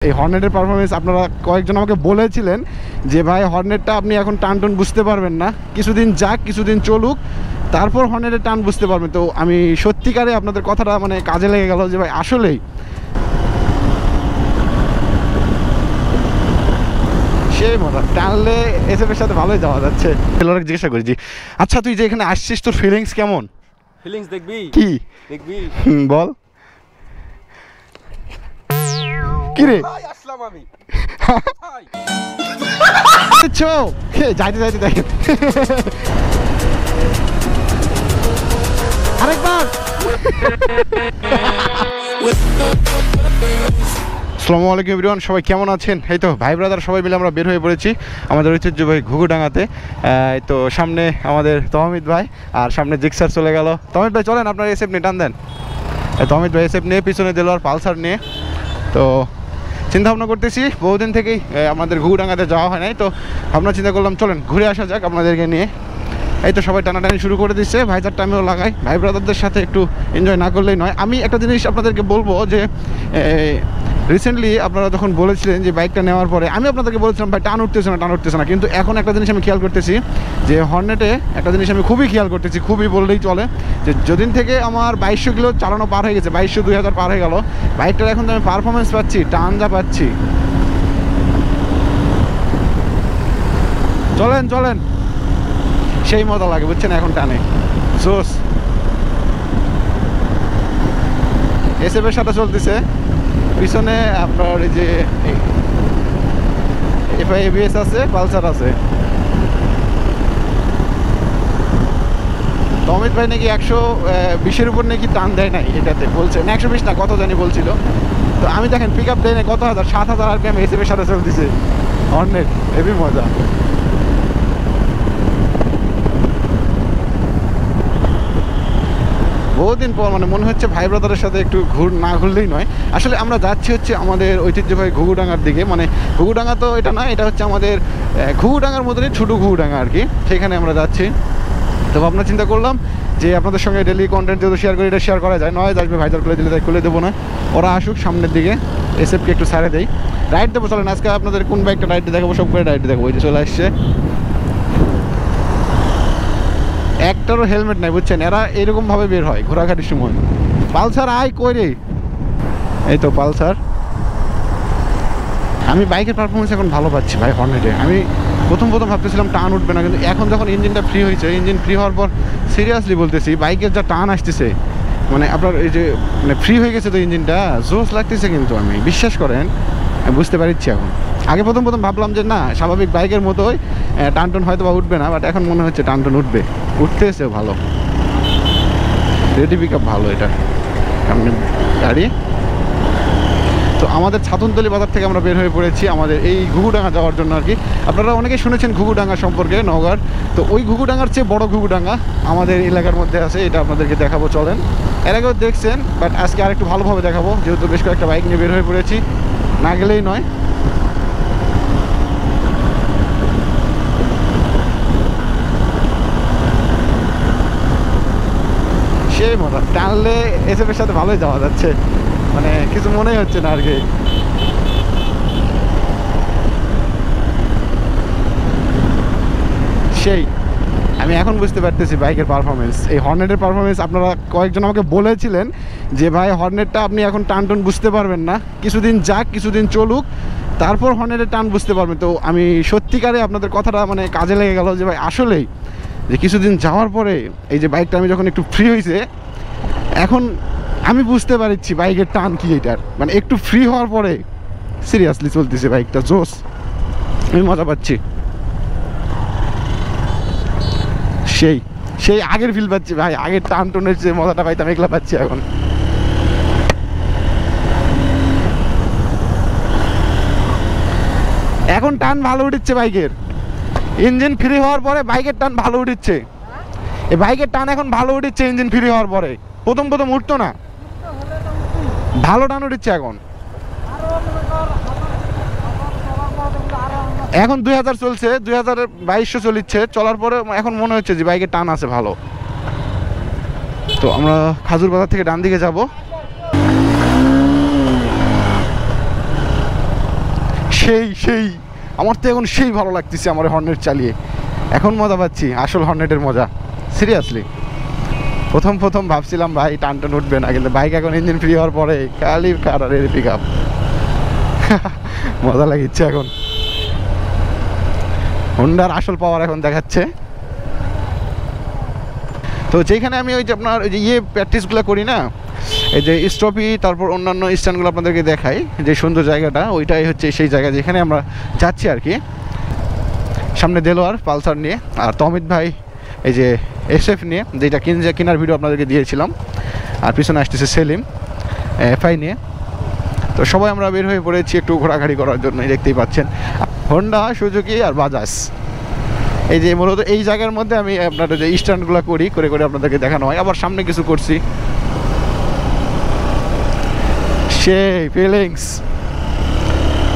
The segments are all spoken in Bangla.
এই হর্নেটের পারফরমেন্স আপনারা কয়েকজন আমাকে বলেছিলেন যে ভাই হর্নেটটা আপনি এখন টান টান বুঝতে পারবেন না, কিছুদিন যাক, কিছুদিন চলুক, তারপর হর্নেটের টান বুঝতে পারবেন। তো আমি সত্যিকারে আপনাদের কথাটা মানে কাজে লেগে গেল যে ভাই আসলেই সেই মজা টানলে এসএফের সাথে ভালোই যাওয়া যাচ্ছে। ছেলেরা জিজ্ঞাসা করেছি, আচ্ছা তুই যে এখানে আসছিস তোর ফিলিংস কেমন? ফিলিংস দেখবি কি দেখবি বল কি রে আসলাম আমি যাইতে যাইতে দেখেন আরেকবার। আসসালামু আলাইকুম এভরিওয়ান, সবাই কেমন আছেন? এই তো ভাই ব্রাদার সবাই মিলে আমরা বের হয়ে পড়েছি আমাদের ঐতিহ্যবাহী ঘুঘুডাঙ্গাতে। এই তো সামনে আমাদের তহমিদ ভাই আর সামনে জিক্সার চলে গেল। তহমিদ ভাই চলেন, আপনার এসএফ নিয়ে টান দেন। তহমিদ ভাই এসএফ নিয়ে, পিছনে দেলোয়ার পালসার নিয়ে। তো চিন্তা ভাবনা করতেছি, বহুদিন থেকেই আমাদের ঘুঘুডাঙ্গাতে যাওয়া হয় নাই, তো ভাবনা চিন্তা করলাম চলেন ঘুরে আসা যাক আপনাদেরকে নিয়ে। এই তো সবাই টানাটানি শুরু করে দিচ্ছে, ভাইজারটা আমিও লাগাই। ভাই ব্রাদারদের সাথে একটু এনজয় না করলেই নয়। আমি একটা জিনিস আপনাদেরকে বলবো যে রিসেন্টলি আপনারা যখন বলেছিলেন যে বাইকটা নেওয়ার পরে আমি আপনাদেরকে বলেছিলাম ভাই টান উঠতেছে না, কিন্তু এখন একটা জিনিস আমি খেয়াল করতেছি যে হর্নেটে একটা জিনিস আমি খুবই খেয়াল করতেছি, খুবই বললেই চলে, যে যেদিন থেকে আমার 2200 কিলো চালানো পার হয়ে গেছে, 2200-2000 পার হয়ে গেল, বাইকটার এখন তো আমি পারফরমেন্স পাচ্ছি, টান যা পাচ্ছি। চলেন চলেন, সেই মজা লাগে বুঝছেন এখন টানে, জোস। এসএফের সাথে চলতেছে, পিছনে আপনার এই যে এফআই এবিএস আছে, পালসার আছে। তমিত ভাই নাকি 120-এর উপর নাকি টান দেয় নাই এটাতে, বলছে না 120 না কত জানি বলছিল। তো আমি দেখেন পিক আপ দেয় না কত হাজার, 7000 RPM এসএফের সাথে চলতেছে হর্নেট, হেভি মজা। বহুদিন পর মানে মনে হচ্ছে ভাই ব্রাদারের সাথে একটু না ঘুরলেই নয়। আসলে আমরা যাচ্ছি হচ্ছে আমাদের ঐতিহ্যবাহী ঘুঘুডাঙ্গার দিকে, মানে ঘুঘুডাঙ্গা তো এটা না, এটা হচ্ছে আমাদের ঘুঘুডাঙ্গার মতনই ছোটো ঘুঘুডাঙ্গা আর কি, সেখানে আমরা যাচ্ছি। তো ভাবনা চিন্তা করলাম যে আপনাদের সঙ্গে ডেলি কন্টেন্ট যেহেতু শেয়ার করি, এটা শেয়ার করা যায়, নয় আসবে ভাইজার খুলে দিলে তাই খুলে দেবো না, ওরা আসুক সামনের দিকে, এসএফকে একটু সারে দেয়, রাইড দেবো। চলেন আজকে আপনাদের কোন বাইকটা রাইড দেখাবো, সব করে রাইড দেখাবো। ওই যে চলে আসছে, একটারও হেলমেট নাই বুঝছেন, এরা এরকমভাবে বের হয় ঘোরাঘাটির সময়। পালসার আয় কই রে, এই তো পালসার। আমি বাইকের পারফরমেন্স এখন ভালো পাচ্ছি ভাই হর্নেটে। আমি প্রথম ভাবতেছিলাম টান উঠবে না, কিন্তু এখন যখন ইঞ্জিনটা ফ্রি হয়েছে, ইঞ্জিন ফ্রি হওয়ার পর সিরিয়াসলি বলতেছি বাইকের যা টান আসতেছে, মানে আপনার এই যে মানে ফ্রি হয়ে গেছে তো ইঞ্জিনটা, জোস লাগতেছে। কিন্তু আমি বিশ্বাস করেন আমি বুঝতে পারছি এখন। আগে প্রথম ভাবলাম যে না স্বাভাবিক বাইকের মতোই টান টান হয়তো বা উঠবে না, বাট এখন মনে হচ্ছে টান টান উঠবে, উঠতেছে ভালো, রেডি পিক আপ ভালো এটা সামনে গাড়ি। তো আমাদের ছাতনতলি বাজার থেকে আমরা বের হয়ে পড়েছি আমাদের এই ঘুঘুডাঙ্গা যাওয়ার জন্য আর কি। আপনারা অনেকেই শুনেছেন ঘুঘুডাঙ্গা সম্পর্কে, নওগাঁর। তো ওই ঘুঘুডাঙ্গার চেয়ে বড় ঘুঘুডাঙ্গা আমাদের এলাকার মধ্যে আছে, এটা আপনাদেরকে দেখাবো চলেন। এর আগেও দেখছেন, বাট আজকে আরেকটু ভালোভাবে দেখাবো, যেহেতু বেশ কয়েকটা বাইক নিয়ে বের হয়ে পড়েছি, না গেলেই নয়। সেই মজা টানলে এসএফের সাথে ভালোই যাওয়া যাচ্ছে, মানে কিছু মনেই হচ্ছে না আর কি। সেই আমি এখন বুঝতে পারতেছি বাইকের পারফরমেন্স, এই হর্নেটের পারফরমেন্স। আপনারা কয়েকজন আমাকে বলেছিলেন যে ভাই হর্নেটটা আপনি এখন টান টান বুঝতে পারবেন না, কিছুদিন যাক, কিছুদিন চলুক, তারপর হর্নেটের টান বুঝতে পারবেন। তো আমি সত্যিকারে আপনাদের কথাটা মানে কাজে লেগে গেল যে ভাই আসলেই যে কিছুদিন যাওয়ার পরে এই যে বাইকটা আমি যখন একটু ফ্রি হয়েছে, এখন আমি বুঝতে পারছি বাইকের টান কি এটার, মানে একটু ফ্রি হওয়ার পরে সিরিয়াসলি চলতেছে বাইকটা, জোস, আমি মজা পাচ্ছি। সেই আগের ফিল পাচ্ছি ভাই, আগের টান টনের যে মজাটা পাইতাম এগুলা পাচ্ছি এখন। এখন টান ভালো উঠছে বাইকের, ইঞ্জিন ফ্রি হওয়ার পরে বাইকের টান ভালো উঠছে, এই বাইকের টান এখন ভালো উঠছে ইঞ্জিন ফ্রি হওয়ার পরে। প্রথম উঠতো না, ভালো টান উঠছে এখন। এখন 2000 চলছে, 2200 চলিচ্ছে, চলার পরে এখন মনে হচ্ছে যে বাইকের টান আছে ভালো। তো আমরা খাজুর বাজার থেকে ডান দিকে যাব। সেই সেই আমার তো এখন সেই ভালো লাগতেছে আমার হর্নেট চালিয়ে, এখন মজা পাচ্ছি আসল হর্নেটের মজা। সিরিয়াসলি প্রথম ভাবছিলাম ভাই টান উঠবে না, কিন্তু বাইক এখন ইঞ্জিন ফ্রি হওয়ার পরে খালি কারের পিক আপ মজা লাগিচ্ছে এখন। হোন্ডার আসল পাওয়ার এখন দেখাচ্ছে। তো যেখানে আমি ওই যে আপনার ওই যে প্র্যাকটিসগুলো করি না, এই যে স্টপি তারপর অন্যান্য স্ট্যান্ডগুলো আপনাদেরকে দেখাই, যে সুন্দর জায়গাটা ওইটাই হচ্ছে সেই জায়গা যেখানে আমরা যাচ্ছি আর কি। সামনে দেলোয়ার পালসার নিয়ে, আর তমিত ভাই এই যে SF নিয়ে, যেটা কেনার ভিডিও আপনাদেরকে দিয়েছিলাম, আর পিছনে আসতেছে সেলিম FI নিয়ে। তো সবাই আমরা বের হয়ে পড়েছি একটু ঘোরাঘুরি করার জন্য, দেখতেই পাচ্ছেন হোন্ডা, সুজুকি আর বাজাজ। এই যে মূলত এই জায়গার মধ্যে আমি আপনাদের যে স্ট্যান্ডগুলো করে আপনাদেরকে দেখানো হয়। আবার সামনে কিছু করছি, সেই ফিলিংস।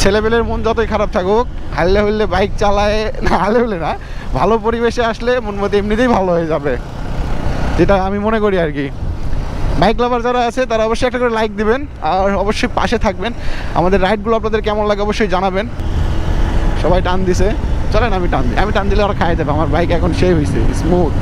ছেলেবেলের মন যতই খারাপ থাকুক, হারলে হইলে বাইক চালায় না, হারলে হইলে না, ভালো পরিবেশে আসলে মন মতো এমনিতেই ভালো হয়ে যাবে, যেটা আমি মনে করি আর কি। বাইক লাভার যারা আছে তারা অবশ্যই একটা করে লাইক দিবেন, আর অবশ্যই পাশে থাকবেন। আমাদের রাইডগুলো আপনাদের কেমন লাগে অবশ্যই জানাবেন। সবাই টান দিছে, চলেন আমি টান দিই। আমি টান দিলে ওরা খাই দেবে, আমার বাইক এখন সেই হয়েছে স্মুথ।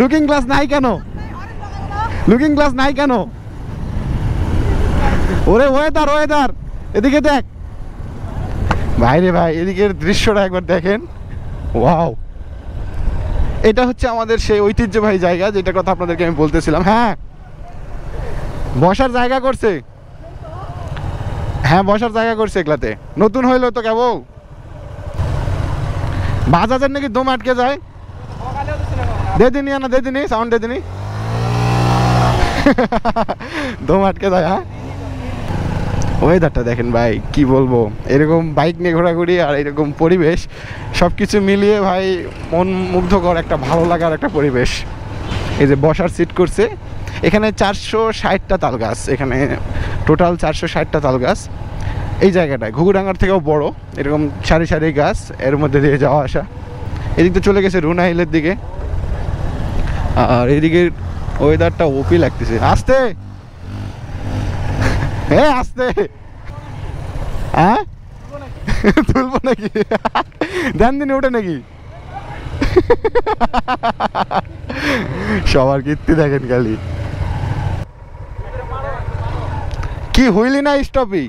লুকিং গ্লাস নাই কেন? লুকিং গ্লাস নাই কেন? ওরে ওয়েদার এদিকে দেখ ভাই রে ভাই, এদিকের দৃশ্যটা একবার দেখেন। ওয়াও, এটা হচ্ছে আমাদের সেই ঐতিহ্যবাহী জায়গা যেটার কথা আপনাদেরকে আমি বলতেছিলাম। হ্যাঁ, বসার জায়গা করছে, হ্যাঁ বসার জায়গা করছে এগুলাতে। নতুন হইলো তো কেবল। বাজাজের নাকি দম আটকে যায়, দে দিনি সাউন্ড দে দিনি দম আটকে যায়। হ্যাঁ, ওয়েদারটা দেখেন ভাই, কি বলবো, এরকম বাইক নিয়ে ঘোরাঘুরি আর এরকম পরিবেশ সব কিছু মিলিয়ে ভাই মন মুগ্ধকর একটা ভালো লাগার একটা পরিবেশ। এই যে বসার সিট করছে, এখানে 460টা তাল গাছ, এখানে টোটাল 460টা তাল গাছ। এই জায়গাটায় ঘুঘুডাঙ্গার থেকেও বড়, এরকম সারি সারি গাছ, এর মধ্যে দিয়ে যাওয়া আসা। এদিক তো চলে গেছে রুনা হিলের দিকে, আর এদিকে ওয়েদারটা ওপি লাগতেছে। আসতে হ্যাঁ আসতে, হ্যাঁ তুলবো নাকি? ধ্যান দিনে ওঠে নাকি? সবার কীর্তি দেখেন খালি। কি হইলি না স্টপই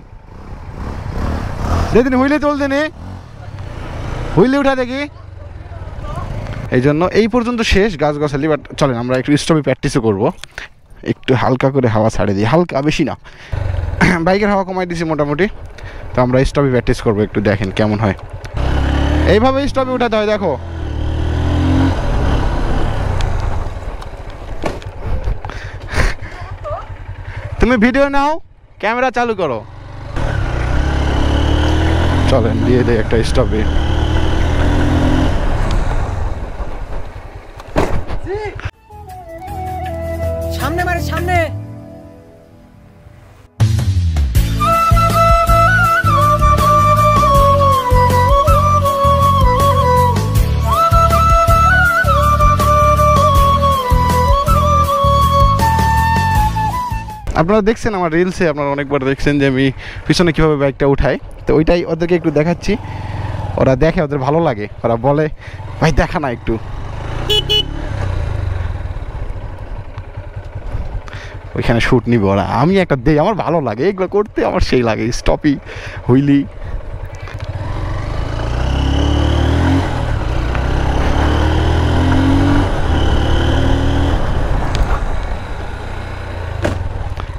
দেখদিন, হুইলে চলতে নে, হুইলে উঠা দেখি। এই জন্য এই পর্যন্ত শেষ গাছগাছালি। বাট চলেন আমরা একটু স্টপে প্র্যাকটিসও করবো, একটু হালকা করে হাওয়া ছাড়ে দিই, হালকা বেশি না। বাইকের হাওয়া কমাই দিছি মোটামুটি। তো আমরা স্টপে প্র্যাকটিস করবো, একটু দেখেন কেমন হয়। এইভাবে স্টপে উঠাতে হয়, দেখো তুমি ভিডিও নাও, ক্যামেরা চালু করো। চলেন দিয়ে দেয় একটা স্টপে। সামনে মারে সামনে। আপনারা দেখছেন আমার রিলসে, আপনারা অনেকবার দেখছেন যে আমি পিছনে কীভাবে বাইকটা উঠাই। তো ওইটাই ওদেরকে একটু দেখাচ্ছি, ওরা দেখে, ওদের ভালো লাগে, ওরা বলে ভাই দেখা না একটু। ওইখানে শ্যুট নিব ওরা, আমি একটা দেই, আমার ভালো লাগে এগুলো করতে, আমার সেই লাগে স্টপি হুইলি।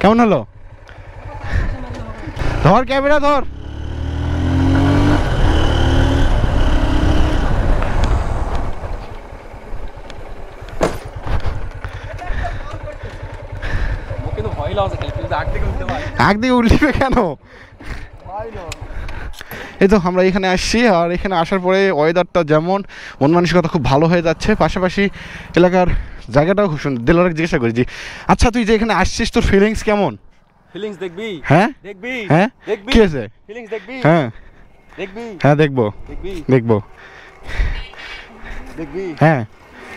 কেমন হলো? ধর ক্যামেরা ধর। একদিকে উল্টিবে কেন? এই তো আমরা এখানে আসছি, আর এখানে আসার পরে ওয়েদারটা যেমন, মন মানসিকতা খুব ভালো হয়ে যাচ্ছে, পাশাপাশি এলাকার জায়গাটাও খুব সুন্দর। দিলওয়ারকে জিজ্ঞাসা করেছি, আচ্ছা তুই যে এখানে আসছিস তোর ফিলিংস কেমন? ফিলিংস দেখবি? হ্যাঁ দেখবি? হ্যাঁ দেখবি? কি আছে? ফিলিংস দেখবি? হ্যাঁ দেখবি? হ্যাঁ দেখবো, দেখবি? দেখবো। দেখবি? হ্যাঁ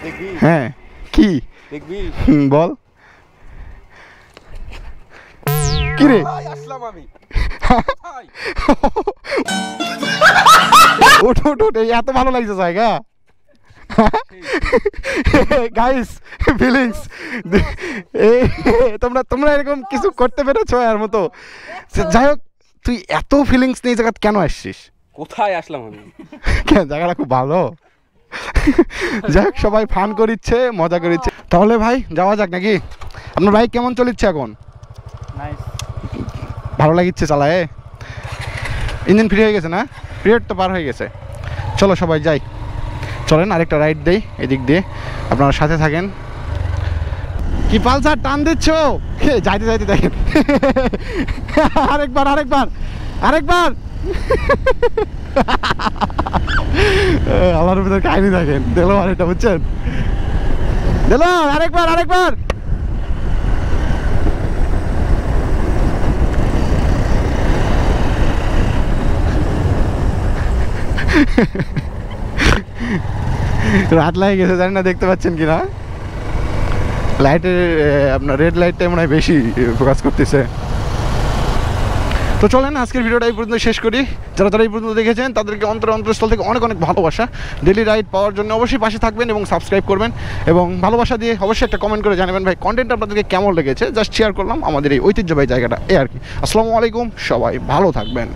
দেখবি হ্যাঁ কি দেখবি বল কি রে আসলাম আমি ওঠ ওঠ ওঠ, এই এত ভালো লাগছে জায়গা গাইস ফিলিংস এই তোমরা তোমরা এরকম কিছু করতে পেরেছো এর মতো যাই হোক তুই এত ফিলিংস নিয়ে জায়গা কেন আসছিস কোথায় আসলাম আমি কেন জায়গাটা খুব ভালো যাই হোক সবাই ফান করিচ্ছে মজা করিচ্ছে তাহলে ভাই যাওয়া যাক নাকি আপনার বাইক কেমন চলিচ্ছে এখন নাইস ভালো লাগিচ্ছে চালায় ইঞ্জিন ফ্রি হয়ে গেছে না পিরিয়ড তো পার হয়ে গেছে চলো সবাই যাই চলেন আরেকটা রাইড দেই এদিক দিয়ে আপনারা সাথে থাকেন কি পালসার টান দিচ্ছ যাইতে যাইতে দেখেন আরেকবার আরেকবার আরেকবার আমার ভিতরে কাহিনী দেখেন দিল আর এটা বুঝছেন দিল আরেকবার আরেকবার রাত লাগে গেছে জানি না দেখতে পাচ্ছেন কিনা লাইটের আপনার রেড লাইটটা মনে হয় বেশি ফোকাস করতেছে তো চলেন আজকের ভিডিওটা এই পর্যন্ত শেষ করি যারা যারা এই পর্যন্ত দেখেছেন তাদেরকে অন্তরস্থল থেকে অনেক অনেক ভালোবাসা ডেলি রাইড পাওয়ার জন্য অবশ্যই পাশে থাকবেন এবং সাবস্ক্রাইব করবেন এবং ভালোবাসা দিয়ে অবশ্যই একটা কমেন্ট করে জানাবেন ভাই কন্টেন্ট আপনাদেরকে কেমন লেগেছে জাস্ট শেয়ার করলাম আমাদের এই ঐতিহ্যবাহী জায়গাটা এই আর কি আসসালামু আলাইকুম সবাই ভালো থাকবেন